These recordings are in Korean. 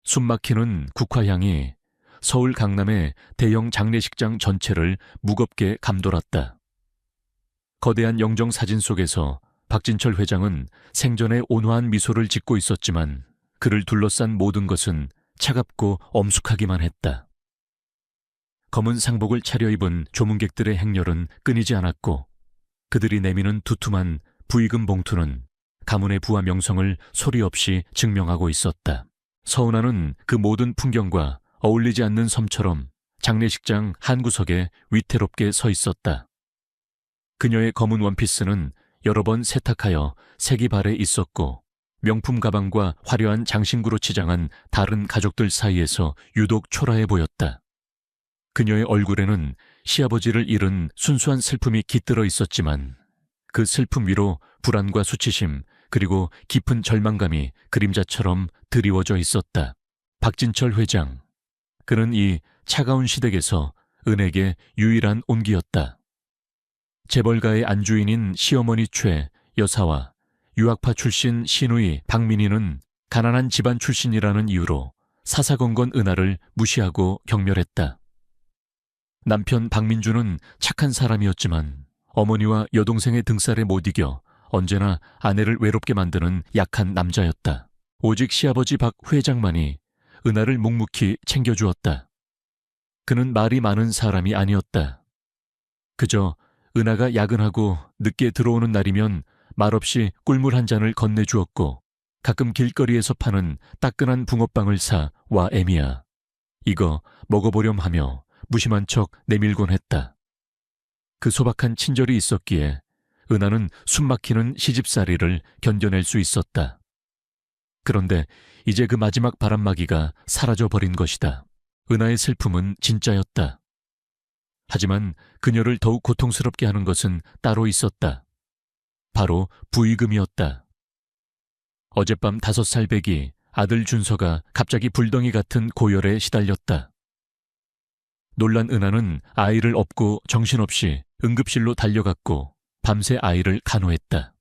숨막히는 국화향이 서울 강남의 대형 장례식장 전체를 무겁게 감돌았다. 거대한 영정 사진 속에서 박진철 회장은 생전에 온화한 미소를 짓고 있었지만 그를 둘러싼 모든 것은 차갑고 엄숙하기만 했다. 검은 상복을 차려입은 조문객들의 행렬은 끊이지 않았고 그들이 내미는 두툼한 부의금 봉투는 가문의 부와 명성을 소리 없이 증명하고 있었다. 서운하는 그 모든 풍경과 어울리지 않는 섬처럼 장례식장 한 구석에 위태롭게 서 있었다. 그녀의 검은 원피스는 여러 번 세탁하여 색이 발해 있었고 명품 가방과 화려한 장신구로 치장한 다른 가족들 사이에서 유독 초라해 보였다. 그녀의 얼굴에는 시아버지를 잃은 순수한 슬픔이 깃들어 있었지만 그 슬픔 위로 불안과 수치심 그리고 깊은 절망감이 그림자처럼 드리워져 있었다. 박진철 회장. 그는 이 차가운 시댁에서 은에게 유일한 온기였다. 재벌가의 안주인인 시어머니 최 여사와 유학파 출신 시누이 박민희는 가난한 집안 출신이라는 이유로 사사건건 은하를 무시하고 경멸했다. 남편 박민주는 착한 사람이었지만 어머니와 여동생의 등살에 못 이겨 언제나 아내를 외롭게 만드는 약한 남자였다. 오직 시아버지 박 회장만이 은하를 묵묵히 챙겨주었다. 그는 말이 많은 사람이 아니었다. 그저 은하가 야근하고 늦게 들어오는 날이면 말없이 꿀물 한 잔을 건네주었고 가끔 길거리에서 파는 따끈한 붕어빵을 사 와 애미야. 이거 먹어보렴 하며 무심한 척 내밀곤 했다. 그 소박한 친절이 있었기에 은하는 숨막히는 시집살이를 견뎌낼 수 있었다. 그런데 이제 그 마지막 바람막이가 사라져버린 것이다. 은하의 슬픔은 진짜였다. 하지만 그녀를 더욱 고통스럽게 하는 것은 따로 있었다. 바로 부의금이었다. 어젯밤 5살 배기 아들 준서가 갑자기 불덩이 같은 고열에 시달렸다. 놀란 은하는 아이를 업고 정신없이 응급실로 달려갔고 밤새 아이를 간호했다.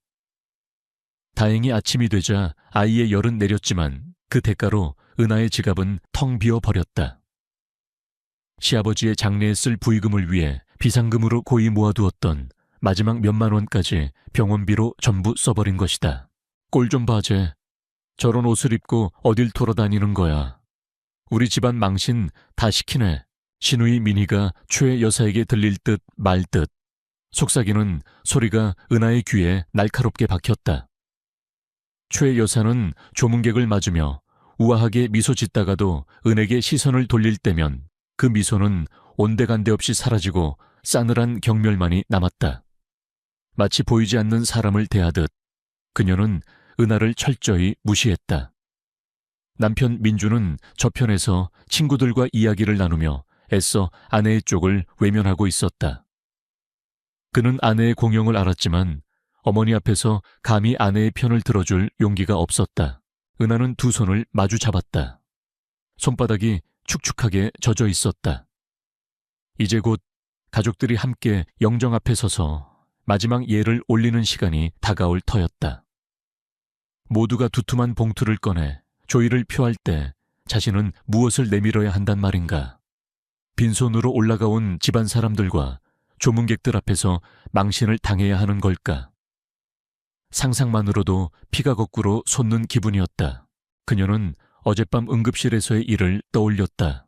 다행히 아침이 되자 아이의 열은 내렸지만 그 대가로 은하의 지갑은 텅 비어버렸다. 시아버지의 장례에 쓸 부의금을 위해 비상금으로 고이 모아두었던 마지막 몇만 원까지 병원비로 전부 써버린 것이다. 꼴 좀 봐, 쟤. 저런 옷을 입고 어딜 돌아다니는 거야. 우리 집안 망신 다 시키네. 시누이 민희가 최 여사에게 들릴 듯 말 듯. 속삭이는 소리가 은하의 귀에 날카롭게 박혔다. 최 여사는 조문객을 맞으며 우아하게 미소 짓다가도 은에게 시선을 돌릴 때면 그 미소는 온데간데 없이 사라지고 싸늘한 경멸만이 남았다. 마치 보이지 않는 사람을 대하듯 그녀는 은하를 철저히 무시했다. 남편 민주는 저편에서 친구들과 이야기를 나누며 애써 아내의 쪽을 외면하고 있었다. 그는 아내의 공영을 알았지만 어머니 앞에서 감히 아내의 편을 들어줄 용기가 없었다. 은하는 두 손을 마주 잡았다. 손바닥이 축축하게 젖어 있었다. 이제 곧 가족들이 함께 영정 앞에 서서 마지막 예를 올리는 시간이 다가올 터였다. 모두가 두툼한 봉투를 꺼내 조의를 표할 때 자신은 무엇을 내밀어야 한단 말인가. 빈손으로 올라가온 집안 사람들과 조문객들 앞에서 망신을 당해야 하는 걸까. 상상만으로도 피가 거꾸로 솟는 기분이었다. 그녀는 어젯밤 응급실에서의 일을 떠올렸다.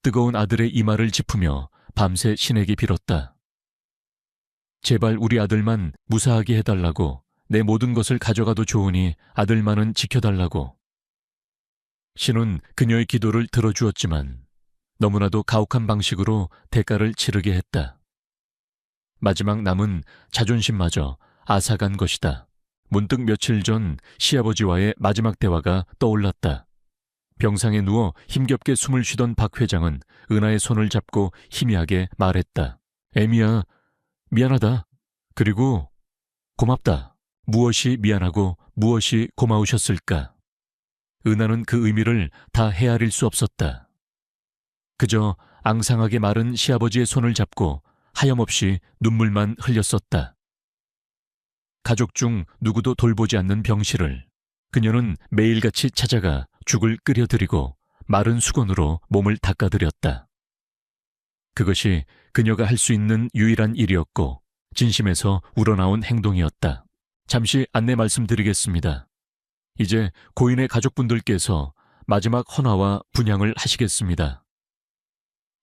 뜨거운 아들의 이마를 짚으며 밤새 신에게 빌었다. 제발 우리 아들만 무사하게 해달라고. 내 모든 것을 가져가도 좋으니 아들만은 지켜달라고. 신은 그녀의 기도를 들어주었지만 너무나도 가혹한 방식으로 대가를 치르게 했다. 마지막 남은 자존심마저 앗아간 것이다. 문득 며칠 전 시아버지와의 마지막 대화가 떠올랐다. 병상에 누워 힘겹게 숨을 쉬던 박 회장은 은하의 손을 잡고 희미하게 말했다. 애미야, 미안하다. 그리고 고맙다. 무엇이 미안하고 무엇이 고마우셨을까? 은하는 그 의미를 다 헤아릴 수 없었다. 그저 앙상하게 마른 시아버지의 손을 잡고 하염없이 눈물만 흘렸었다. 가족 중 누구도 돌보지 않는 병실을 그녀는 매일같이 찾아가 죽을 끓여드리고 마른 수건으로 몸을 닦아드렸다. 그것이 그녀가 할 수 있는 유일한 일이었고 진심에서 우러나온 행동이었다. 잠시 안내 말씀드리겠습니다. 이제 고인의 가족분들께서 마지막 헌화와 분향을 하시겠습니다.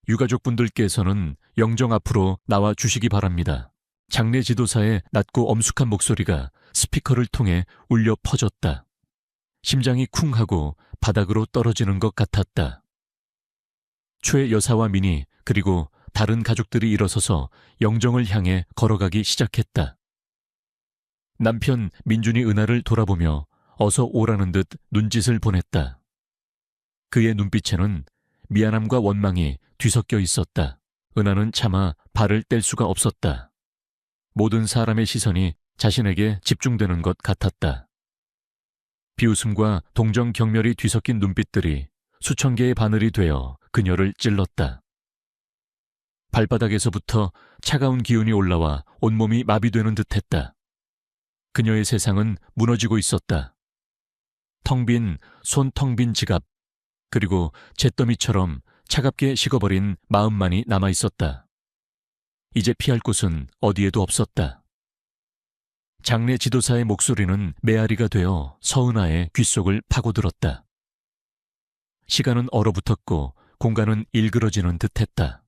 유가족분들께서는 영정 앞으로 나와 주시기 바랍니다. 장례 지도사의 낮고 엄숙한 목소리가 스피커를 통해 울려 퍼졌다. 심장이 쿵 하고 바닥으로 떨어지는 것 같았다. 최 여사와 민희 그리고 다른 가족들이 일어서서 영정을 향해 걸어가기 시작했다. 남편 민준이 은하를 돌아보며 어서 오라는 듯 눈짓을 보냈다. 그의 눈빛에는 미안함과 원망이 뒤섞여 있었다. 은하는 차마 발을 뗄 수가 없었다. 모든 사람의 시선이 자신에게 집중되는 것 같았다. 비웃음과 동정 경멸이 뒤섞인 눈빛들이 수천 개의 바늘이 되어 그녀를 찔렀다. 발바닥에서부터 차가운 기운이 올라와 온몸이 마비되는 듯했다. 그녀의 세상은 무너지고 있었다. 텅 빈 지갑, 그리고 잿더미처럼 차갑게 식어버린 마음만이 남아있었다. 이제 피할 곳은 어디에도 없었다. 장례 지도사의 목소리는 메아리가 되어 서은하의 귓속을 파고들었다. 시간은 얼어붙었고 공간은 일그러지는 듯했다.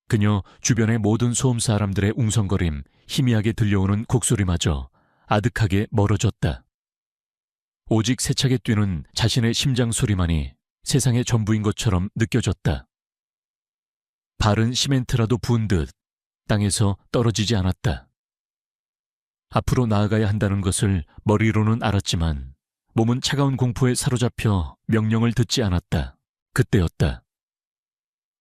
그녀 주변의 모든 소음 사람들의 웅성거림, 희미하게 들려오는 곡소리마저 아득하게 멀어졌다. 오직 세차게 뛰는 자신의 심장 소리만이 세상의 전부인 것처럼 느껴졌다. 발은 시멘트라도 부은 듯 땅에서 떨어지지 않았다. 앞으로 나아가야 한다는 것을 머리로는 알았지만 몸은 차가운 공포에 사로잡혀 명령을 듣지 않았다. 그때였다.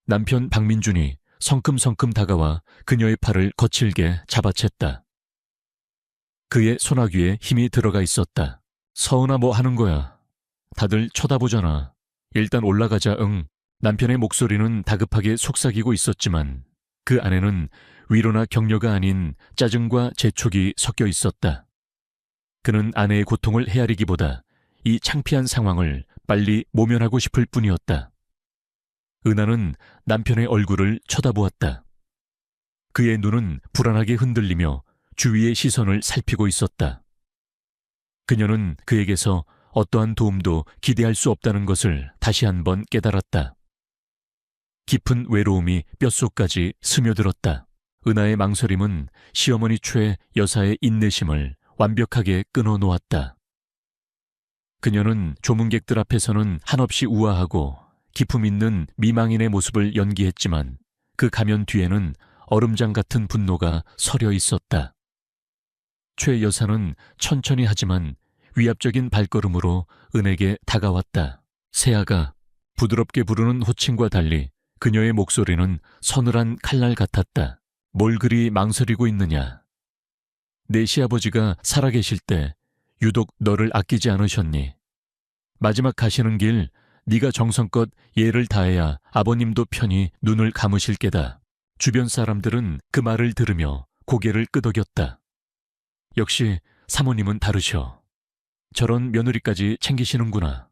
남편 박민준이 성큼성큼 다가와 그녀의 팔을 거칠게 잡아챘다. 그의 손아귀에 힘이 들어가 있었다. 서은아, 뭐 하는 거야? 다들 쳐다보잖아. 일단 올라가자. 응. 남편의 목소리는 다급하게 속삭이고 있었지만 그 안에는 위로나 격려가 아닌 짜증과 재촉이 섞여 있었다. 그는 아내의 고통을 헤아리기보다 이 창피한 상황을 빨리 모면하고 싶을 뿐이었다. 은하는 남편의 얼굴을 쳐다보았다. 그의 눈은 불안하게 흔들리며 주위의 시선을 살피고 있었다. 그녀는 그에게서 어떠한 도움도 기대할 수 없다는 것을 다시 한번 깨달았다. 깊은 외로움이 뼛속까지 스며들었다. 은하의 망설임은 시어머니 최 여사의 인내심을 완벽하게 끊어놓았다. 그녀는 조문객들 앞에서는 한없이 우아하고 기품 있는 미망인의 모습을 연기했지만 그 가면 뒤에는 얼음장 같은 분노가 서려 있었다. 최 여사는 천천히 하지만 위압적인 발걸음으로 은에게 다가왔다. 세아가 부드럽게 부르는 호칭과 달리 그녀의 목소리는 서늘한 칼날 같았다. 뭘 그리 망설이고 있느냐? 내 시아버지가 살아계실 때 유독 너를 아끼지 않으셨니? 마지막 가시는 길 네가 정성껏 예를 다해야 아버님도 편히 눈을 감으실 게다. 주변 사람들은 그 말을 들으며 고개를 끄덕였다. 역시 사모님은 다르셔. 저런 며느리까지 챙기시는구나.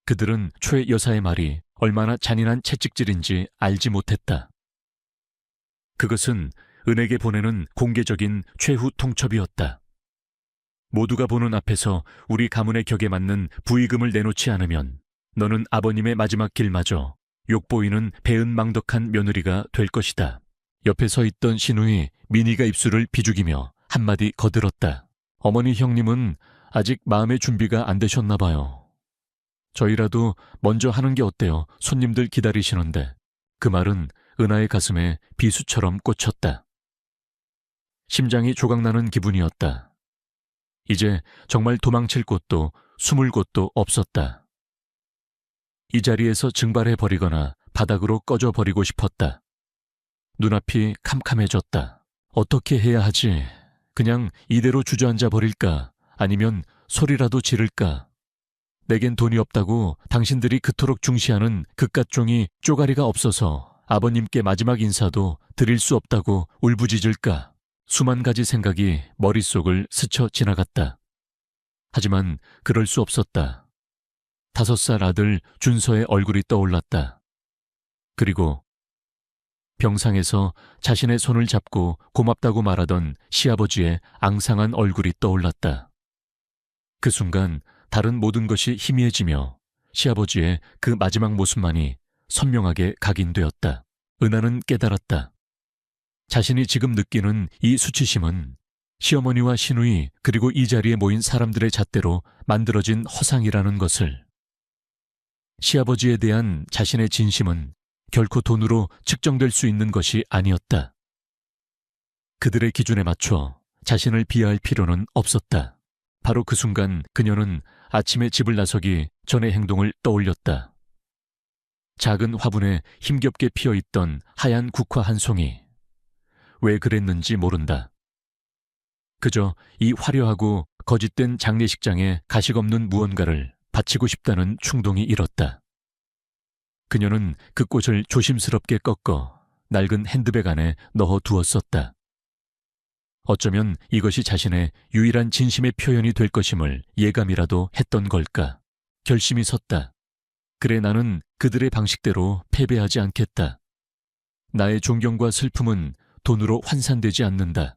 그들은 최 여사의 말이 얼마나 잔인한 채찍질인지 알지 못했다. 그것은 은에게 보내는 공개적인 최후 통첩이었다. 모두가 보는 앞에서 우리 가문의 격에 맞는 부의금을 내놓지 않으면 너는 아버님의 마지막 길마저 욕보이는 배은망덕한 며느리가 될 것이다. 옆에 서 있던 신우이 민희가 입술을 비죽이며 한마디 거들었다. 어머니, 형님은 아직 마음의 준비가 안 되셨나 봐요. 저희라도 먼저 하는 게 어때요? 손님들 기다리시는데. 그 말은 은하의 가슴에 비수처럼 꽂혔다. 심장이 조각나는 기분이었다. 이제 정말 도망칠 곳도 숨을 곳도 없었다. 이 자리에서 증발해버리거나 바닥으로 꺼져버리고 싶었다. 눈앞이 캄캄해졌다. 어떻게 해야 하지? 그냥 이대로 주저앉아 버릴까? 아니면 소리라도 지를까? 내겐 돈이 없다고 당신들이 그토록 중시하는 그깟종이 쪼가리가 없어서 아버님께 마지막 인사도 드릴 수 없다고 울부짖을까? 수만 가지 생각이 머릿속을 스쳐 지나갔다. 하지만 그럴 수 없었다. 5살 아들 준서의 얼굴이 떠올랐다. 그리고 병상에서 자신의 손을 잡고 고맙다고 말하던 시아버지의 앙상한 얼굴이 떠올랐다. 그 순간 다른 모든 것이 희미해지며 시아버지의 그 마지막 모습만이 선명하게 각인되었다. 은하는 깨달았다. 자신이 지금 느끼는 이 수치심은 시어머니와 시누이 그리고 이 자리에 모인 사람들의 잣대로 만들어진 허상이라는 것을. 시아버지에 대한 자신의 진심은 결코 돈으로 측정될 수 있는 것이 아니었다. 그들의 기준에 맞춰 자신을 비하할 필요는 없었다. 바로 그 순간 그녀는 아침에 집을 나서기 전의 행동을 떠올렸다. 작은 화분에 힘겹게 피어있던 하얀 국화 한 송이. 왜 그랬는지 모른다. 그저 이 화려하고 거짓된 장례식장에 가식 없는 무언가를 바치고 싶다는 충동이 일었다. 그녀는 그 꽃을 조심스럽게 꺾어 낡은 핸드백 안에 넣어 두었었다. 어쩌면 이것이 자신의 유일한 진심의 표현이 될 것임을 예감이라도 했던 걸까. 결심이 섰다. 그래, 나는 그들의 방식대로 패배하지 않겠다. 나의 존경과 슬픔은 돈으로 환산되지 않는다.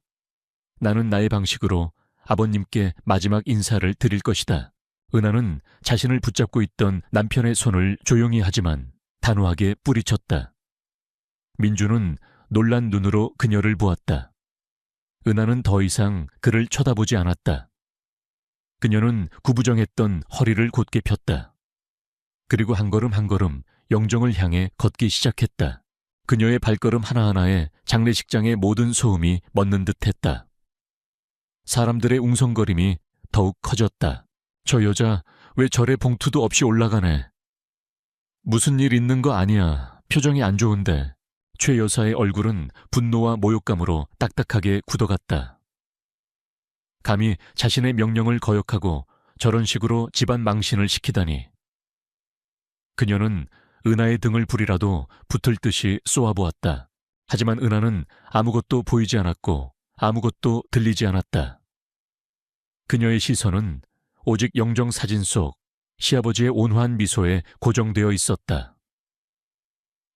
나는 나의 방식으로 아버님께 마지막 인사를 드릴 것이다. 은하는 자신을 붙잡고 있던 남편의 손을 조용히 하지만 단호하게 뿌리쳤다. 민주는 놀란 눈으로 그녀를 보았다. 은하는 더 이상 그를 쳐다보지 않았다. 그녀는 구부정했던 허리를 곧게 폈다. 그리고 한 걸음 한 걸음 영정을 향해 걷기 시작했다. 그녀의 발걸음 하나하나에 장례식장의 모든 소음이 멎는 듯했다. 사람들의 웅성거림이 더욱 커졌다. 저 여자 왜 절에 봉투도 없이 올라가네. 무슨 일 있는 거 아니야. 표정이 안 좋은데. 최 여사의 얼굴은 분노와 모욕감으로 딱딱하게 굳어갔다. 감히 자신의 명령을 거역하고 저런 식으로 집안 망신을 시키다니. 그녀는 은하의 등을 불이라도 붙을 듯이 쏘아보았다. 하지만 은하는 아무것도 보이지 않았고 아무것도 들리지 않았다. 그녀의 시선은 오직 영정 사진 속 시아버지의 온화한 미소에 고정되어 있었다.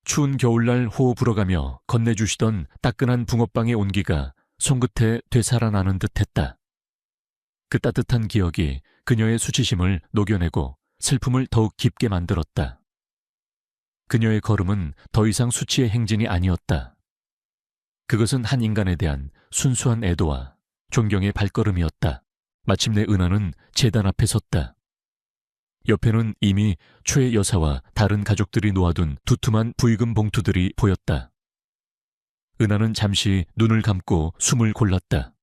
추운 겨울날 호호 불어가며 건네주시던 따끈한 붕어빵의 온기가 손끝에 되살아나는 듯했다. 그 따뜻한 기억이 그녀의 수치심을 녹여내고 슬픔을 더욱 깊게 만들었다. 그녀의 걸음은 더 이상 수치의 행진이 아니었다. 그것은 한 인간에 대한 순수한 애도와 존경의 발걸음이었다. 마침내 은하는 제단 앞에 섰다. 옆에는 이미 최 여사와 다른 가족들이 놓아둔 두툼한 부의금 봉투들이 보였다. 은하는 잠시 눈을 감고 숨을 골랐다.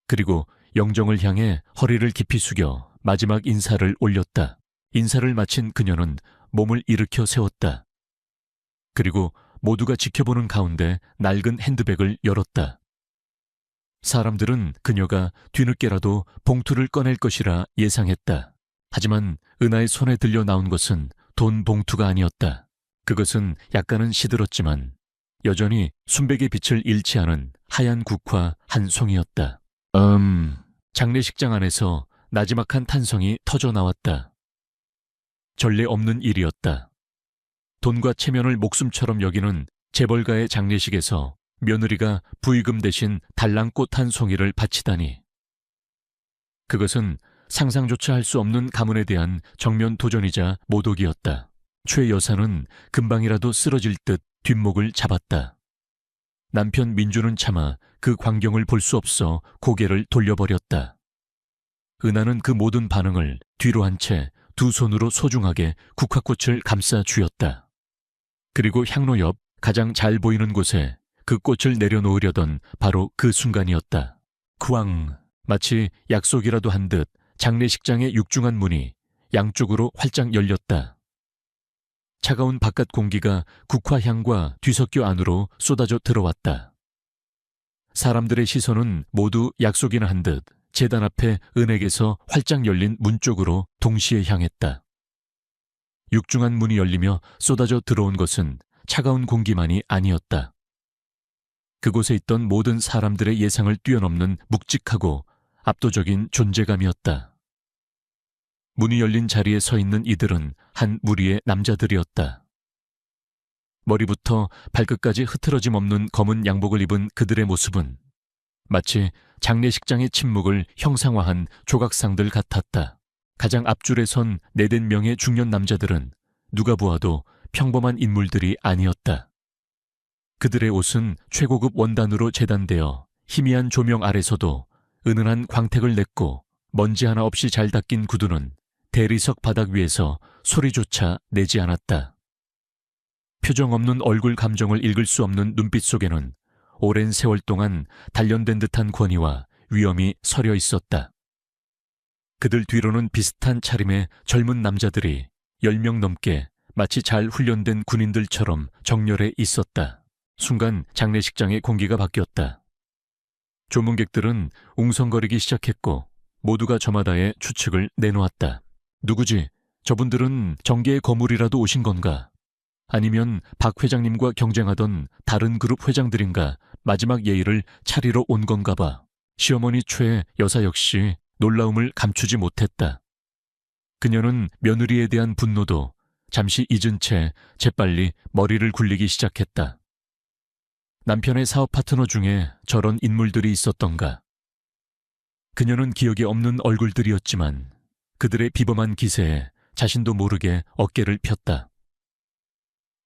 그리고 영정을 향해 허리를 깊이 숙여 마지막 인사를 올렸다. 인사를 마친 그녀는 몸을 일으켜 세웠다. 그리고 모두가 지켜보는 가운데 낡은 핸드백을 열었다. 사람들은 그녀가 뒤늦게라도 봉투를 꺼낼 것이라 예상했다. 하지만 은하의 손에 들려 나온 것은 돈 봉투가 아니었다. 그것은 약간은 시들었지만 여전히 순백의 빛을 잃지 않은 하얀 국화 한 송이였다. 장례식장 안에서 나지막한 탄성이 터져 나왔다. 전례 없는 일이었다. 돈과 체면을 목숨처럼 여기는 재벌가의 장례식에서 며느리가 부의금 대신 달랑꽃 한 송이를 바치다니. 그것은 상상조차 할 수 없는 가문에 대한 정면 도전이자 모독이었다. 최 여사는 금방이라도 쓰러질 듯 뒷목을 잡았다. 남편 민주는 차마 그 광경을 볼 수 없어 고개를 돌려버렸다. 은하는 그 모든 반응을 뒤로 한 채 두 손으로 소중하게 국화꽃을 감싸 쥐었다. 그리고 향로 옆 가장 잘 보이는 곳에 그 꽃을 내려놓으려던 바로 그 순간이었다. 쿠앙! 마치 약속이라도 한 듯 장례식장의 육중한 문이 양쪽으로 활짝 열렸다. 차가운 바깥 공기가 국화향과 뒤섞여 안으로 쏟아져 들어왔다. 사람들의 시선은 모두 약속이나 한 듯 제단 앞에 은액에서 활짝 열린 문 쪽으로 동시에 향했다. 육중한 문이 열리며 쏟아져 들어온 것은 차가운 공기만이 아니었다. 그곳에 있던 모든 사람들의 예상을 뛰어넘는 묵직하고 압도적인 존재감이었다. 문이 열린 자리에 서 있는 이들은 한 무리의 남자들이었다. 머리부터 발끝까지 흐트러짐 없는 검은 양복을 입은 그들의 모습은 마치 장례식장의 침묵을 형상화한 조각상들 같았다. 가장 앞줄에 선 4~5명의 중년 남자들은 누가 보아도 평범한 인물들이 아니었다. 그들의 옷은 최고급 원단으로 재단되어 희미한 조명 아래서도 은은한 광택을 냈고 먼지 하나 없이 잘 닦인 구두는 대리석 바닥 위에서 소리조차 내지 않았다. 표정 없는 얼굴 감정을 읽을 수 없는 눈빛 속에는 오랜 세월 동안 단련된 듯한 권위와 위엄이 서려 있었다. 그들 뒤로는 비슷한 차림의 젊은 남자들이 10명 넘게 마치 잘 훈련된 군인들처럼 정렬해 있었다. 순간 장례식장의 공기가 바뀌었다. 조문객들은 웅성거리기 시작했고 모두가 저마다의 추측을 내놓았다. 누구지? 저분들은 정계의 거물이라도 오신 건가? 아니면 박 회장님과 경쟁하던 다른 그룹 회장들인가 마지막 예의를 차리러 온 건가 봐. 시어머니 최 여사 역시 놀라움을 감추지 못했다. 그녀는 며느리에 대한 분노도 잠시 잊은 채 재빨리 머리를 굴리기 시작했다. 남편의 사업 파트너 중에 저런 인물들이 있었던가. 그녀는 기억이 없는 얼굴들이었지만 그들의 비범한 기세에 자신도 모르게 어깨를 폈다.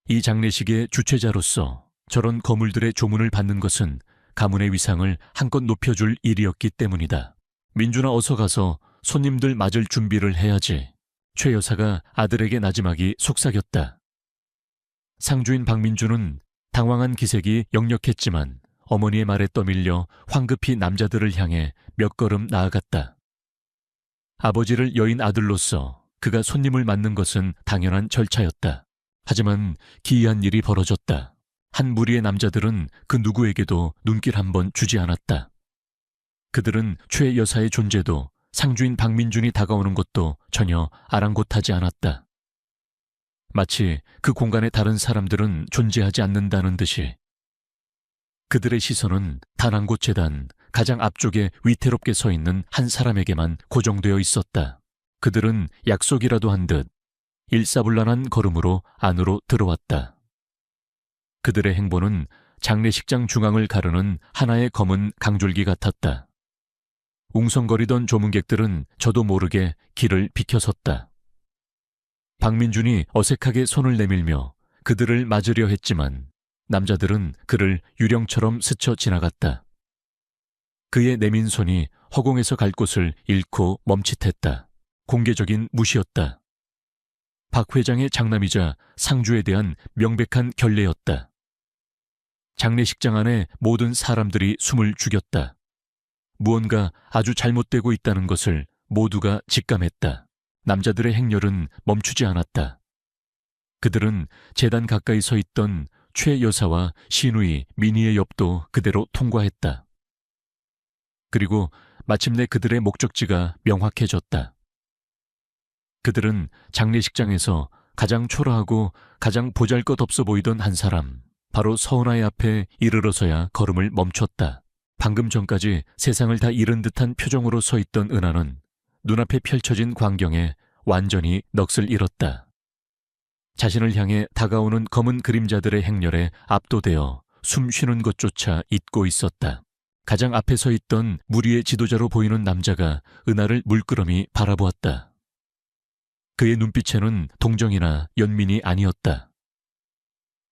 이 장례식의 주최자로서 저런 거물들의 조문을 받는 것은 가문의 위상을 한껏 높여줄 일이었기 때문이다. 민준아, 어서 가서 손님들 맞을 준비를 해야지. 최 여사가 아들에게 나지막이 속삭였다. 상주인 박민주는 당황한 기색이 역력했지만 어머니의 말에 떠밀려 황급히 남자들을 향해 몇 걸음 나아갔다. 아버지를 여인 아들로서 그가 손님을 맞는 것은 당연한 절차였다. 하지만 기이한 일이 벌어졌다. 한 무리의 남자들은 그 누구에게도 눈길 한번 주지 않았다. 그들은 최 여사의 존재도 상주인 박민준이 다가오는 것도 전혀 아랑곳하지 않았다. 마치 그 공간에 다른 사람들은 존재하지 않는다는 듯이. 그들의 시선은 단 한 곳 재단 가장 앞쪽에 위태롭게 서 있는 한 사람에게만 고정되어 있었다. 그들은 약속이라도 한 듯 일사불란한 걸음으로 안으로 들어왔다. 그들의 행보는 장례식장 중앙을 가르는 하나의 검은 강줄기 같았다. 웅성거리던 조문객들은 저도 모르게 길을 비켜섰다. 박민준이 어색하게 손을 내밀며 그들을 맞으려 했지만 남자들은 그를 유령처럼 스쳐 지나갔다. 그의 내민 손이 허공에서 갈 곳을 잃고 멈칫했다. 공개적인 무시였다. 박 회장의 장남이자 상주에 대한 명백한 결례였다. 장례식장 안에 모든 사람들이 숨을 죽였다. 무언가 아주 잘못되고 있다는 것을 모두가 직감했다. 남자들의 행렬은 멈추지 않았다. 그들은 재단 가까이 서 있던 최 여사와 시누이 미니의 옆도 그대로 통과했다. 그리고 마침내 그들의 목적지가 명확해졌다. 그들은 장례식장에서 가장 초라하고 가장 보잘것없어 보이던 한 사람, 바로 서은아의 앞에 이르러서야 걸음을 멈췄다. 방금 전까지 세상을 다 잃은 듯한 표정으로 서 있던 은하는 눈앞에 펼쳐진 광경에 완전히 넋을 잃었다. 자신을 향해 다가오는 검은 그림자들의 행렬에 압도되어 숨 쉬는 것조차 잊고 있었다. 가장 앞에 서 있던 무리의 지도자로 보이는 남자가 은하를 물끄러미 바라보았다. 그의 눈빛에는 동정이나 연민이 아니었다.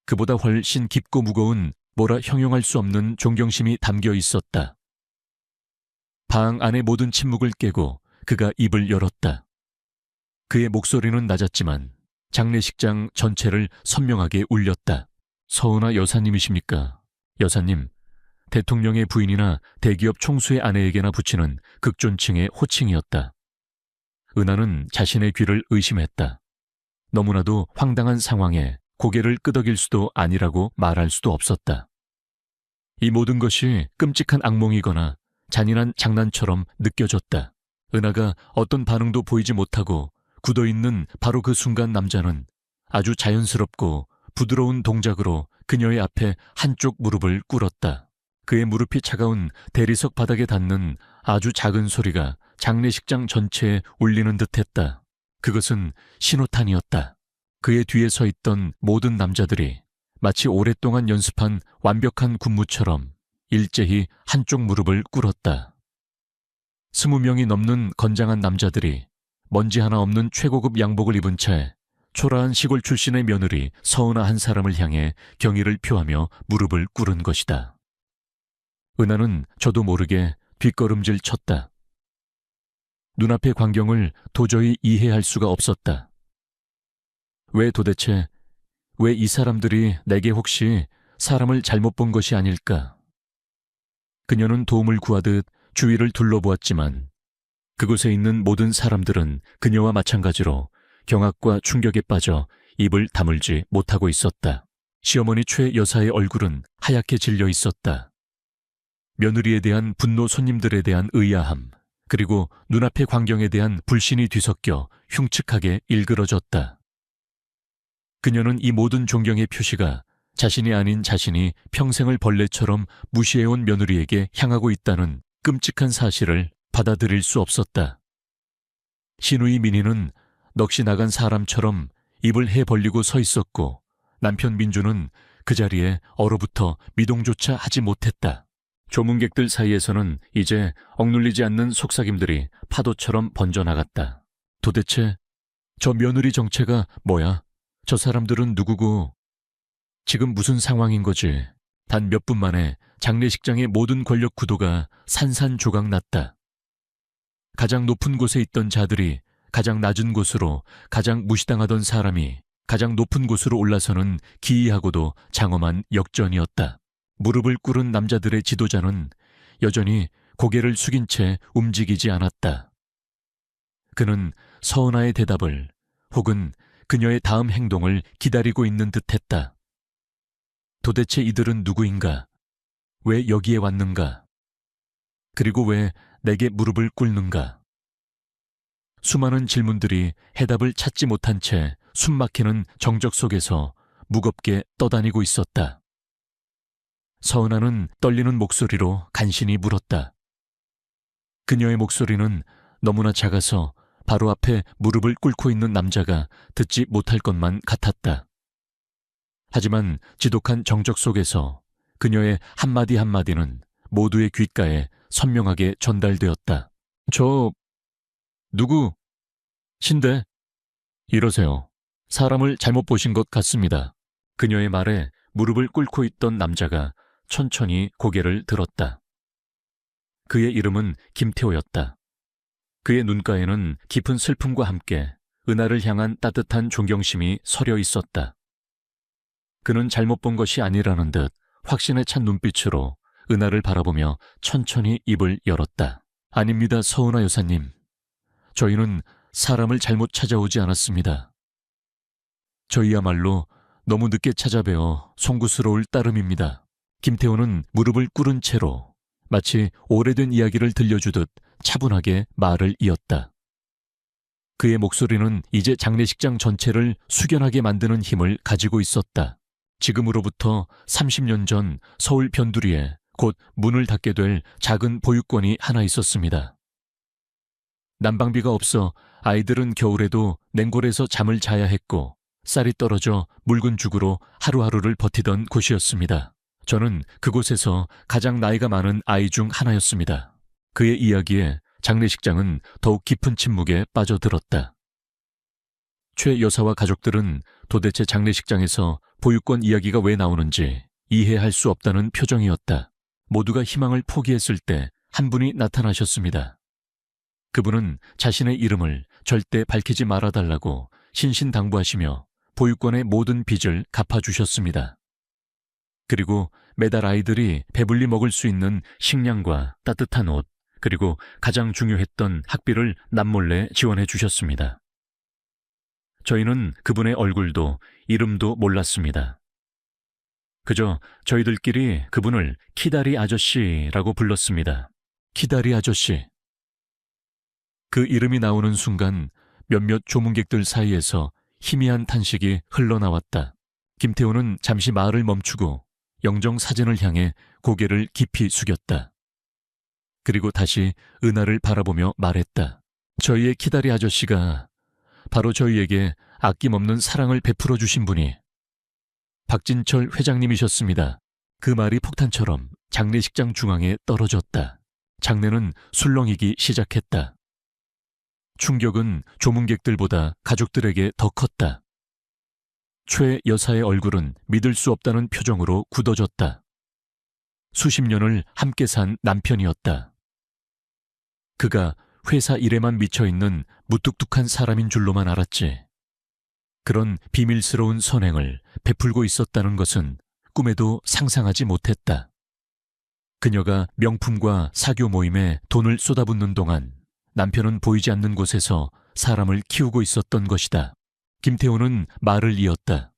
그보다 훨씬 깊고 무거운 뭐라 형용할 수 없는 존경심이 담겨 있었다. 방 안의 모든 침묵을 깨고 그가 입을 열었다. 그의 목소리는 낮았지만 장례식장 전체를 선명하게 울렸다. 서은아 여사님이십니까? 여사님, 대통령의 부인이나 대기업 총수의 아내에게나 붙이는 극존칭의 호칭이었다. 은하는 자신의 귀를 의심했다. 너무나도 황당한 상황에 고개를 끄덕일 수도 아니라고 말할 수도 없었다. 이 모든 것이 끔찍한 악몽이거나 잔인한 장난처럼 느껴졌다. 은하가 어떤 반응도 보이지 못하고 굳어있는 바로 그 순간 남자는 아주 자연스럽고 부드러운 동작으로 그녀의 앞에 한쪽 무릎을 꿇었다. 그의 무릎이 차가운 대리석 바닥에 닿는 아주 작은 소리가 장례식장 전체에 울리는 듯했다. 그것은 신호탄이었다. 그의 뒤에 서 있던 모든 남자들이 마치 오랫동안 연습한 완벽한 군무처럼 일제히 한쪽 무릎을 꿇었다. 20명이 넘는 건장한 남자들이 먼지 하나 없는 최고급 양복을 입은 채 초라한 시골 출신의 며느리 서은아 한 사람을 향해 경의를 표하며 무릎을 꿇은 것이다. 은하는 저도 모르게 뒷걸음질 쳤다. 눈앞의 광경을 도저히 이해할 수가 없었다. 왜 이 사람들이 내게 혹시 사람을 잘못 본 것이 아닐까? 그녀는 도움을 구하듯 주위를 둘러보았지만 그곳에 있는 모든 사람들은 그녀와 마찬가지로 경악과 충격에 빠져 입을 다물지 못하고 있었다. 시어머니 최 여사의 얼굴은 하얗게 질려 있었다. 며느리에 대한 분노, 손님들에 대한 의아함, 그리고 눈앞의 광경에 대한 불신이 뒤섞여 흉측하게 일그러졌다. 그녀는 이 모든 존경의 표시가 자신이 아닌 자신이 평생을 벌레처럼 무시해온 며느리에게 향하고 있다는 끔찍한 사실을 받아들일 수 없었다. 시누이 민희는 넋이 나간 사람처럼 입을 해 벌리고 서 있었고 남편 민주는 그 자리에 얼어붙어 미동조차 하지 못했다. 조문객들 사이에서는 이제 억눌리지 않는 속삭임들이 파도처럼 번져나갔다. 도대체 저 며느리 정체가 뭐야? 저 사람들은 누구고? 지금 무슨 상황인 거지? 단 몇 분 만에 장례식장의 모든 권력 구도가 산산조각 났다. 가장 높은 곳에 있던 자들이 가장 낮은 곳으로, 가장 무시당하던 사람이 가장 높은 곳으로 올라서는 기이하고도 장엄한 역전이었다. 무릎을 꿇은 남자들의 지도자는 여전히 고개를 숙인 채 움직이지 않았다. 그는 서은아의 대답을 혹은 그녀의 다음 행동을 기다리고 있는 듯했다. 도대체 이들은 누구인가? 왜 여기에 왔는가? 그리고 왜 내게 무릎을 꿇는가? 수많은 질문들이 해답을 찾지 못한 채 숨막히는 정적 속에서 무겁게 떠다니고 있었다. 서은아는 떨리는 목소리로 간신히 물었다. 그녀의 목소리는 너무나 작아서 바로 앞에 무릎을 꿇고 있는 남자가 듣지 못할 것만 같았다. 하지만 지독한 정적 속에서 그녀의 한마디 한마디는 모두의 귓가에 선명하게 전달되었다. 저... 누구? 신데? 이러세요. 사람을 잘못 보신 것 같습니다. 그녀의 말에 무릎을 꿇고 있던 남자가 천천히 고개를 들었다. 그의 이름은 김태호였다. 그의 눈가에는 깊은 슬픔과 함께 은하를 향한 따뜻한 존경심이 서려 있었다. 그는 잘못 본 것이 아니라는 듯 확신에 찬 눈빛으로 은하를 바라보며 천천히 입을 열었다. 아닙니다, 서은아 여사님. 저희는 사람을 잘못 찾아오지 않았습니다. 저희야말로 너무 늦게 찾아뵈어 송구스러울 따름입니다. 김태호는 무릎을 꿇은 채로 마치 오래된 이야기를 들려주듯 차분하게 말을 이었다. 그의 목소리는 이제 장례식장 전체를 숙연하게 만드는 힘을 가지고 있었다. 지금으로부터 30년 전 서울 변두리에 곧 문을 닫게 될 작은 보육원이 하나 있었습니다. 난방비가 없어 아이들은 겨울에도 냉골에서 잠을 자야 했고 쌀이 떨어져 묽은 죽으로 하루하루를 버티던 곳이었습니다. 저는 그곳에서 가장 나이가 많은 아이 중 하나였습니다. 그의 이야기에 장례식장은 더욱 깊은 침묵에 빠져들었다. 최 여사와 가족들은 도대체 장례식장에서 보육원 이야기가 왜 나오는지 이해할 수 없다는 표정이었다. 모두가 희망을 포기했을 때 한 분이 나타나셨습니다. 그분은 자신의 이름을 절대 밝히지 말아달라고 신신당부하시며 보육원의 모든 빚을 갚아주셨습니다. 그리고 매달 아이들이 배불리 먹을 수 있는 식량과 따뜻한 옷, 그리고 가장 중요했던 학비를 남몰래 지원해 주셨습니다. 저희는 그분의 얼굴도 이름도 몰랐습니다. 그저 저희들끼리 그분을 키다리 아저씨라고 불렀습니다. 키다리 아저씨. 그 이름이 나오는 순간 몇몇 조문객들 사이에서 희미한 탄식이 흘러나왔다. 김태호는 잠시 말을 멈추고 영정 사진을 향해 고개를 깊이 숙였다. 그리고 다시 은하를 바라보며 말했다. 저희의 키다리 아저씨가 바로 저희에게 아낌없는 사랑을 베풀어 주신 분이 박진철 회장님이셨습니다. 그 말이 폭탄처럼 장례식장 중앙에 떨어졌다. 장례는 술렁이기 시작했다. 충격은 조문객들보다 가족들에게 더 컸다. 최 여사의 얼굴은 믿을 수 없다는 표정으로 굳어졌다. 수십 년을 함께 산 남편이었다. 그가 회사 일에만 미쳐있는 무뚝뚝한 사람인 줄로만 알았지. 그런 비밀스러운 선행을 베풀고 있었다는 것은 꿈에도 상상하지 못했다. 그녀가 명품과 사교 모임에 돈을 쏟아붓는 동안 남편은 보이지 않는 곳에서 사람을 키우고 있었던 것이다. 김태호는 말을 이었다.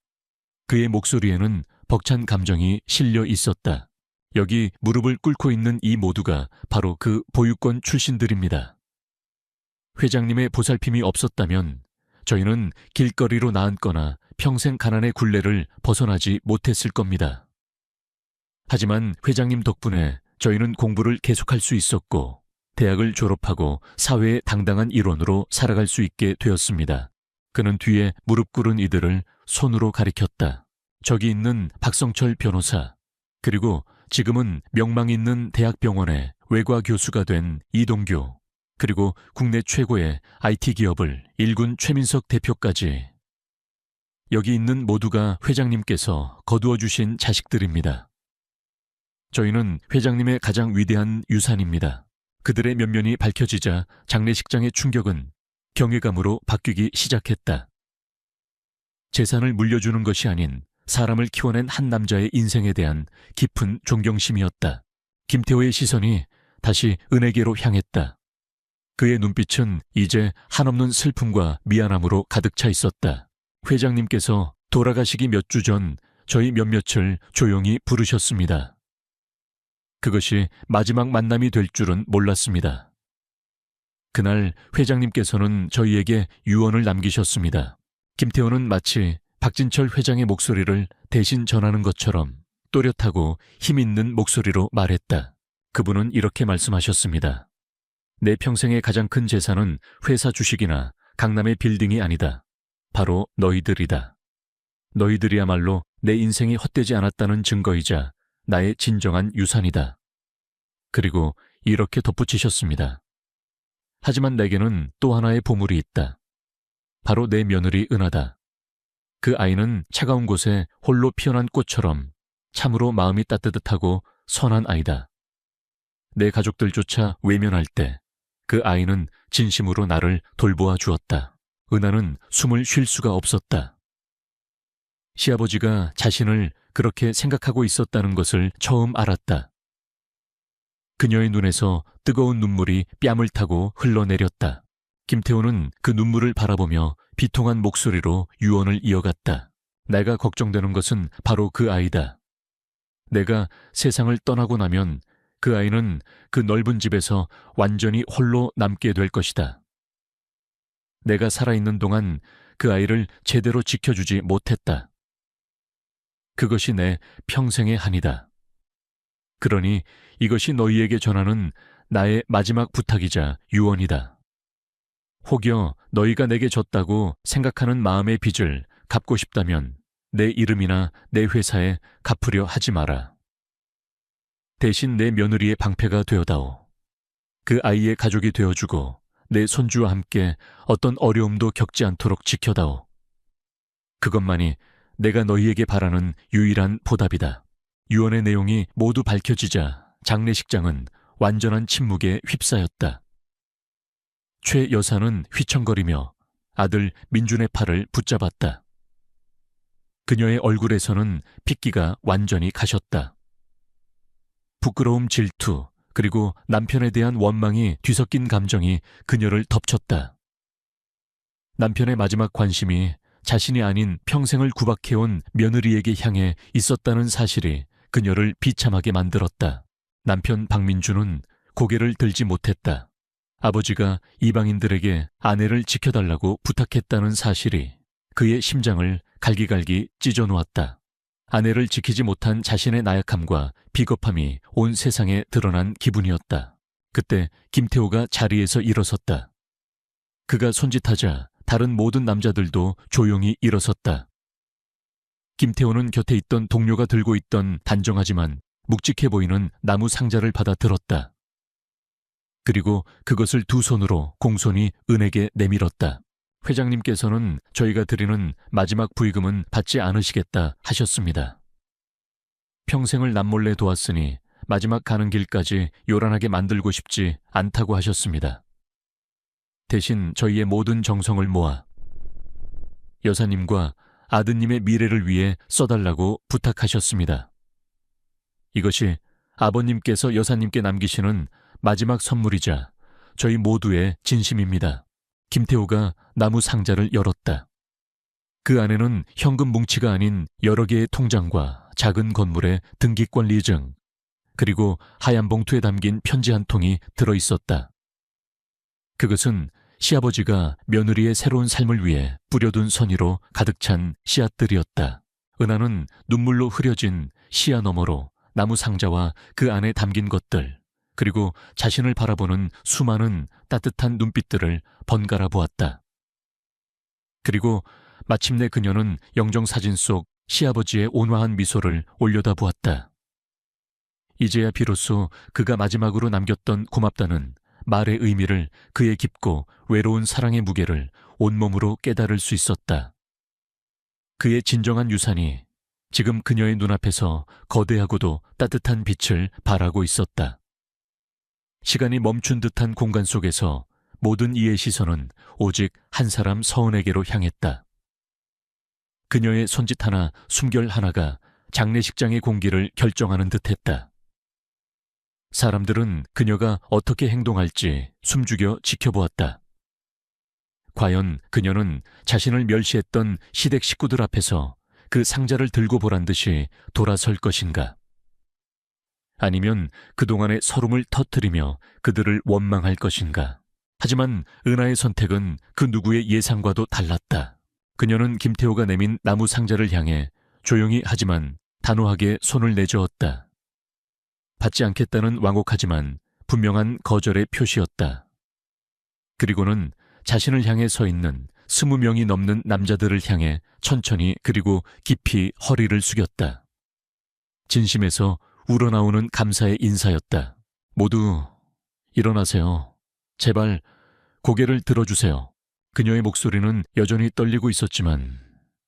그의 목소리에는 벅찬 감정이 실려 있었다. 여기 무릎을 꿇고 있는 이 모두가 바로 그 보육권 출신들입니다. 회장님의 보살핌이 없었다면 저희는 길거리로 나앉거나 평생 가난의 굴레를 벗어나지 못했을 겁니다. 하지만 회장님 덕분에 저희는 공부를 계속할 수 있었고 대학을 졸업하고 사회의 당당한 일원으로 살아갈 수 있게 되었습니다. 그는 뒤에 무릎 꿇은 이들을 손으로 가리켰다. 저기 있는 박성철 변호사, 그리고 지금은 명망 있는 대학병원의 외과 교수가 된 이동규, 그리고 국내 최고의 IT 기업을 일군 최민석 대표까지. 여기 있는 모두가 회장님께서 거두어 주신 자식들입니다. 저희는 회장님의 가장 위대한 유산입니다. 그들의 면면이 밝혀지자 장례식장의 충격은 경외감으로 바뀌기 시작했다. 재산을 물려주는 것이 아닌 사람을 키워낸 한 남자의 인생에 대한 깊은 존경심이었다. 김태호의 시선이 다시 은혜계로 향했다. 그의 눈빛은 이제 한없는 슬픔과 미안함으로 가득 차 있었다. 회장님께서 돌아가시기 몇 주 전 저희 몇몇을 조용히 부르셨습니다. 그것이 마지막 만남이 될 줄은 몰랐습니다. 그날 회장님께서는 저희에게 유언을 남기셨습니다. 김태호는 마치 박진철 회장의 목소리를 대신 전하는 것처럼 또렷하고 힘있는 목소리로 말했다. 그분은 이렇게 말씀하셨습니다. 내 평생의 가장 큰 재산은 회사 주식이나 강남의 빌딩이 아니다. 바로 너희들이다. 너희들이야말로 내 인생이 헛되지 않았다는 증거이자 나의 진정한 유산이다. 그리고 이렇게 덧붙이셨습니다. 하지만 내게는 또 하나의 보물이 있다. 바로 내 며느리 은하다. 그 아이는 차가운 곳에 홀로 피어난 꽃처럼 참으로 마음이 따뜻하고 선한 아이다. 내 가족들조차 외면할 때 그 아이는 진심으로 나를 돌보아 주었다. 은하는 숨을 쉴 수가 없었다. 시아버지가 자신을 그렇게 생각하고 있었다는 것을 처음 알았다. 그녀의 눈에서 뜨거운 눈물이 뺨을 타고 흘러내렸다. 김태호는 그 눈물을 바라보며 비통한 목소리로 유언을 이어갔다. 내가 걱정되는 것은 바로 그 아이다. 내가 세상을 떠나고 나면 그 아이는 그 넓은 집에서 완전히 홀로 남게 될 것이다. 내가 살아있는 동안 그 아이를 제대로 지켜주지 못했다. 그것이 내 평생의 한이다. 그러니 이것이 너희에게 전하는 나의 마지막 부탁이자 유언이다. 혹여 너희가 내게 졌다고 생각하는 마음의 빚을 갚고 싶다면 내 이름이나 내 회사에 갚으려 하지 마라. 대신 내 며느리의 방패가 되어다오. 그 아이의 가족이 되어주고 내 손주와 함께 어떤 어려움도 겪지 않도록 지켜다오. 그것만이 내가 너희에게 바라는 유일한 보답이다. 유언의 내용이 모두 밝혀지자 장례식장은 완전한 침묵에 휩싸였다. 최 여사는 휘청거리며 아들 민준의 팔을 붙잡았다. 그녀의 얼굴에서는 핏기가 완전히 가셨다. 부끄러움, 질투, 그리고 남편에 대한 원망이 뒤섞인 감정이 그녀를 덮쳤다. 남편의 마지막 관심이 자신이 아닌 평생을 구박해온 며느리에게 향해 있었다는 사실이 그녀를 비참하게 만들었다. 남편 박민주는 고개를 들지 못했다. 아버지가 이방인들에게 아내를 지켜달라고 부탁했다는 사실이 그의 심장을 갈기갈기 찢어놓았다. 아내를 지키지 못한 자신의 나약함과 비겁함이 온 세상에 드러난 기분이었다. 그때 김태호가 자리에서 일어섰다. 그가 손짓하자 다른 모든 남자들도 조용히 일어섰다. 김태호는 곁에 있던 동료가 들고 있던 단정하지만 묵직해 보이는 나무 상자를 받아 들었다. 그리고 그것을 두 손으로 공손히 은에게 내밀었다. 회장님께서는 저희가 드리는 마지막 부의금은 받지 않으시겠다 하셨습니다. 평생을 남몰래 도왔으니 마지막 가는 길까지 요란하게 만들고 싶지 않다고 하셨습니다. 대신 저희의 모든 정성을 모아 여사님과 아드님의 미래를 위해 써달라고 부탁하셨습니다. 이것이 아버님께서 여사님께 남기시는 마지막 선물이자 저희 모두의 진심입니다. 김태호가 나무 상자를 열었다. 그 안에는 현금 뭉치가 아닌 여러 개의 통장과 작은 건물의 등기권 리증, 그리고 하얀 봉투에 담긴 편지 한 통이 들어있었다. 그것은 시아버지가 며느리의 새로운 삶을 위해 뿌려둔 선의로 가득 찬 씨앗들이었다. 은하는 눈물로 흐려진 시야 너머로 나무 상자와 그 안에 담긴 것들, 그리고 자신을 바라보는 수많은 따뜻한 눈빛들을 번갈아 보았다. 그리고 마침내 그녀는 영정사진 속 시아버지의 온화한 미소를 올려다 보았다. 이제야 비로소 그가 마지막으로 남겼던 고맙다는 말의 의미를, 그의 깊고 외로운 사랑의 무게를 온몸으로 깨달을 수 있었다. 그의 진정한 유산이 지금 그녀의 눈앞에서 거대하고도 따뜻한 빛을 발하고 있었다. 시간이 멈춘 듯한 공간 속에서 모든 이의 시선은 오직 한 사람 서은에게로 향했다. 그녀의 손짓 하나, 숨결 하나가 장례식장의 공기를 결정하는 듯했다. 사람들은 그녀가 어떻게 행동할지 숨죽여 지켜보았다. 과연 그녀는 자신을 멸시했던 시댁 식구들 앞에서 그 상자를 들고 보란 듯이 돌아설 것인가? 아니면 그동안의 서름을 터뜨리며 그들을 원망할 것인가? 하지만 은하의 선택은 그 누구의 예상과도 달랐다. 그녀는 김태호가 내민 나무 상자를 향해 조용히 하지만 단호하게 손을 내저었다. 받지 않겠다는 완곡하지만 분명한 거절의 표시였다. 그리고는 자신을 향해 서 있는 20명이 넘는 남자들을 향해 천천히 그리고 깊이 허리를 숙였다. 진심에서 우러나오는 감사의 인사였다. 모두 일어나세요. 제발 고개를 들어주세요. 그녀의 목소리는 여전히 떨리고 있었지만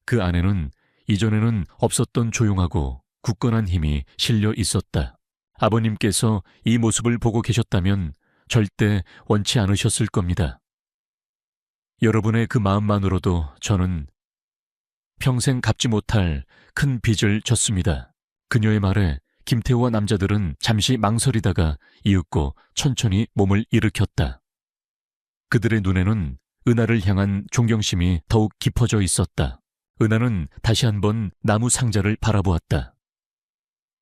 그 안에는 이전에는 없었던 조용하고 굳건한 힘이 실려 있었다. 아버님께서 이 모습을 보고 계셨다면 절대 원치 않으셨을 겁니다. 여러분의 그 마음만으로도 저는 평생 갚지 못할 큰 빚을 졌습니다. 그녀의 말에 김태호와 남자들은 잠시 망설이다가 이윽고 천천히 몸을 일으켰다. 그들의 눈에는 은하를 향한 존경심이 더욱 깊어져 있었다. 은하는 다시 한번 나무 상자를 바라보았다.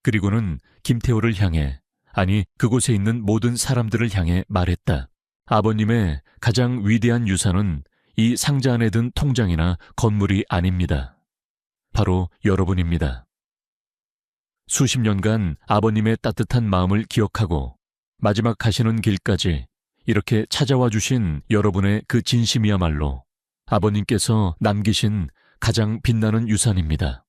그리고는 김태호를 향해, 아니 그곳에 있는 모든 사람들을 향해 말했다. 아버님의 가장 위대한 유산은 이 상자 안에 든 통장이나 건물이 아닙니다. 바로 여러분입니다. 수십 년간 아버님의 따뜻한 마음을 기억하고 마지막 가시는 길까지 이렇게 찾아와 주신 여러분의 그 진심이야말로 아버님께서 남기신 가장 빛나는 유산입니다.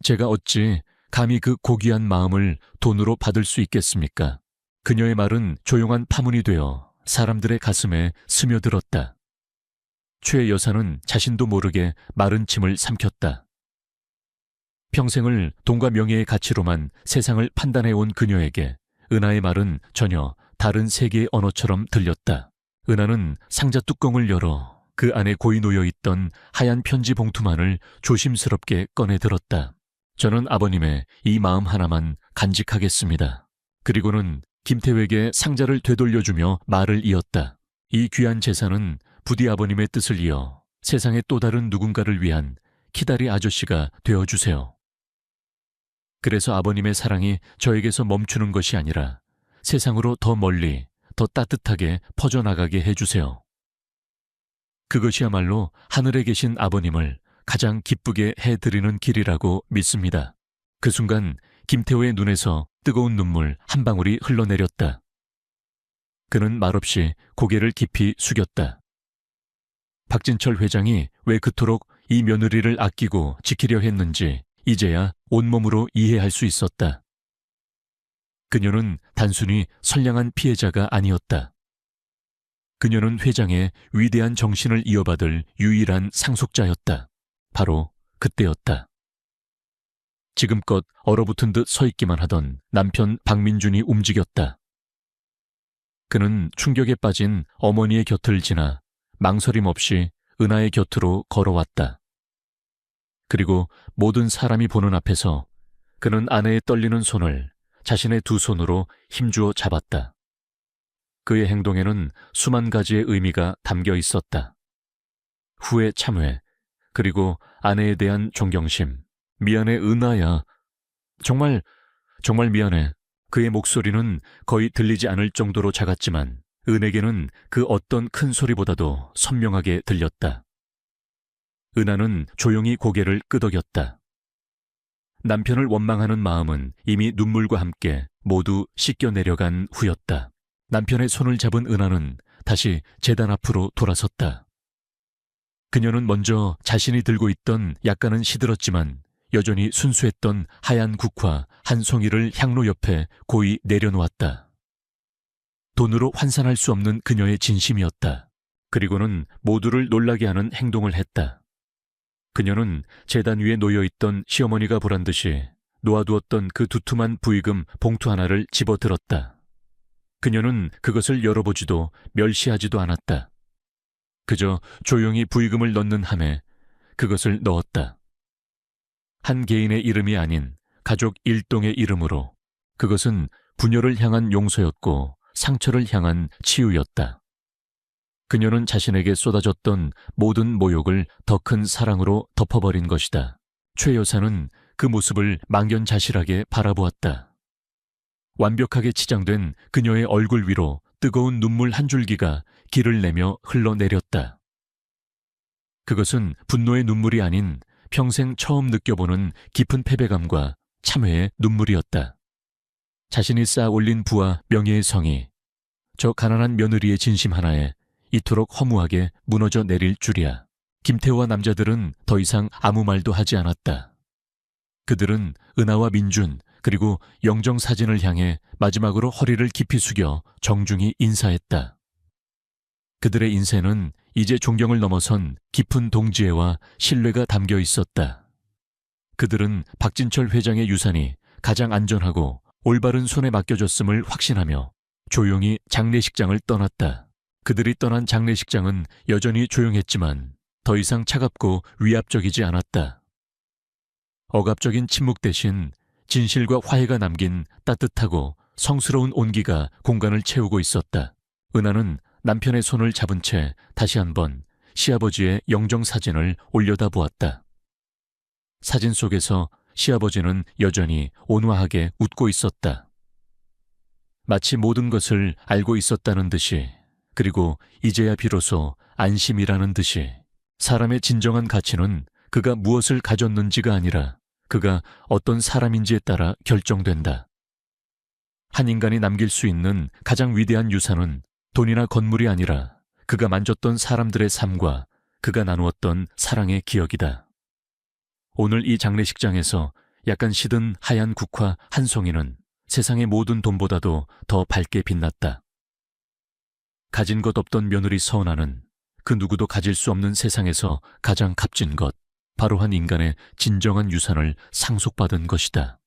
제가 어찌 감히 그 고귀한 마음을 돈으로 받을 수 있겠습니까? 그녀의 말은 조용한 파문이 되어 사람들의 가슴에 스며들었다. 최 여사는 자신도 모르게 마른 침을 삼켰다. 평생을 돈과 명예의 가치로만 세상을 판단해온 그녀에게 은하의 말은 전혀 다른 세계의 언어처럼 들렸다. 은하는 상자 뚜껑을 열어 그 안에 고이 놓여있던 하얀 편지 봉투만을 조심스럽게 꺼내 들었다. 저는 아버님의 이 마음 하나만 간직하겠습니다. 그리고는 김태호에게 상자를 되돌려주며 말을 이었다. 이 귀한 재산은 부디 아버님의 뜻을 이어 세상의 또 다른 누군가를 위한 키다리 아저씨가 되어주세요. 그래서 아버님의 사랑이 저에게서 멈추는 것이 아니라 세상으로 더 멀리, 더 따뜻하게 퍼져나가게 해주세요. 그것이야말로 하늘에 계신 아버님을 가장 기쁘게 해드리는 길이라고 믿습니다. 그 순간 김태호의 눈에서 뜨거운 눈물 한 방울이 흘러내렸다. 그는 말없이 고개를 깊이 숙였다. 박진철 회장이 왜 그토록 이 며느리를 아끼고 지키려 했는지 이제야 온몸으로 이해할 수 있었다. 그녀는 단순히 선량한 피해자가 아니었다. 그녀는 회장의 위대한 정신을 이어받을 유일한 상속자였다. 바로 그때였다. 지금껏 얼어붙은 듯 서 있기만 하던 남편 박민준이 움직였다. 그는 충격에 빠진 어머니의 곁을 지나 망설임 없이 은하의 곁으로 걸어왔다. 그리고 모든 사람이 보는 앞에서 그는 아내의 떨리는 손을 자신의 두 손으로 힘주어 잡았다. 그의 행동에는 수만 가지의 의미가 담겨 있었다. 후회 참회, 그리고 아내에 대한 존경심. 미안해, 은하야. 정말 미안해. 그의 목소리는 거의 들리지 않을 정도로 작았지만 은에게는 그 어떤 큰 소리보다도 선명하게 들렸다. 은하는 조용히 고개를 끄덕였다. 남편을 원망하는 마음은 이미 눈물과 함께 모두 씻겨 내려간 후였다. 남편의 손을 잡은 은하는 다시 제단 앞으로 돌아섰다. 그녀는 먼저 자신이 들고 있던 약간은 시들었지만 여전히 순수했던 하얀 국화 한 송이를 향로 옆에 고이 내려놓았다. 돈으로 환산할 수 없는 그녀의 진심이었다. 그리고는 모두를 놀라게 하는 행동을 했다. 그녀는 제단 위에 놓여있던 시어머니가 보란 듯이 놓아두었던 그 두툼한 부의금 봉투 하나를 집어들었다. 그녀는 그것을 열어보지도 멸시하지도 않았다. 그저 조용히 부의금을 넣는 함에 그것을 넣었다. 한 개인의 이름이 아닌 가족 일동의 이름으로. 그것은 부녀를 향한 용서였고 상처를 향한 치유였다. 그녀는 자신에게 쏟아졌던 모든 모욕을 더 큰 사랑으로 덮어버린 것이다. 최 여사는 그 모습을 망연자실하게 바라보았다. 완벽하게 치장된 그녀의 얼굴 위로 뜨거운 눈물 한 줄기가 길을 내며 흘러내렸다. 그것은 분노의 눈물이 아닌 평생 처음 느껴보는 깊은 패배감과 참회의 눈물이었다. 자신이 쌓아 올린 부와 명예의 성이 저 가난한 며느리의 진심 하나에 이토록 허무하게 무너져 내릴 줄이야. 김태호와 남자들은 더 이상 아무 말도 하지 않았다. 그들은 은하와 민준 그리고 영정 사진을 향해 마지막으로 허리를 깊이 숙여 정중히 인사했다. 그들의 인사는 이제 존경을 넘어선 깊은 동지애와 신뢰가 담겨 있었다. 그들은 박진철 회장의 유산이 가장 안전하고 올바른 손에 맡겨졌음을 확신하며 조용히 장례식장을 떠났다. 그들이 떠난 장례식장은 여전히 조용했지만 더 이상 차갑고 위압적이지 않았다. 억압적인 침묵 대신 진실과 화해가 남긴 따뜻하고 성스러운 온기가 공간을 채우고 있었다. 은하는 남편의 손을 잡은 채 다시 한번 시아버지의 영정 사진을 올려다보았다. 사진 속에서 시아버지는 여전히 온화하게 웃고 있었다. 마치 모든 것을 알고 있었다는 듯이, 그리고 이제야 비로소 안심이라는 듯이. 사람의 진정한 가치는 그가 무엇을 가졌는지가 아니라 그가 어떤 사람인지에 따라 결정된다. 한 인간이 남길 수 있는 가장 위대한 유산은 돈이나 건물이 아니라 그가 만졌던 사람들의 삶과 그가 나누었던 사랑의 기억이다. 오늘 이 장례식장에서 약간 시든 하얀 국화 한 송이는 세상의 모든 돈보다도 더 밝게 빛났다. 가진 것 없던 며느리 서은아는 그 누구도 가질 수 없는 세상에서 가장 값진 것, 바로 한 인간의 진정한 유산을 상속받은 것이다.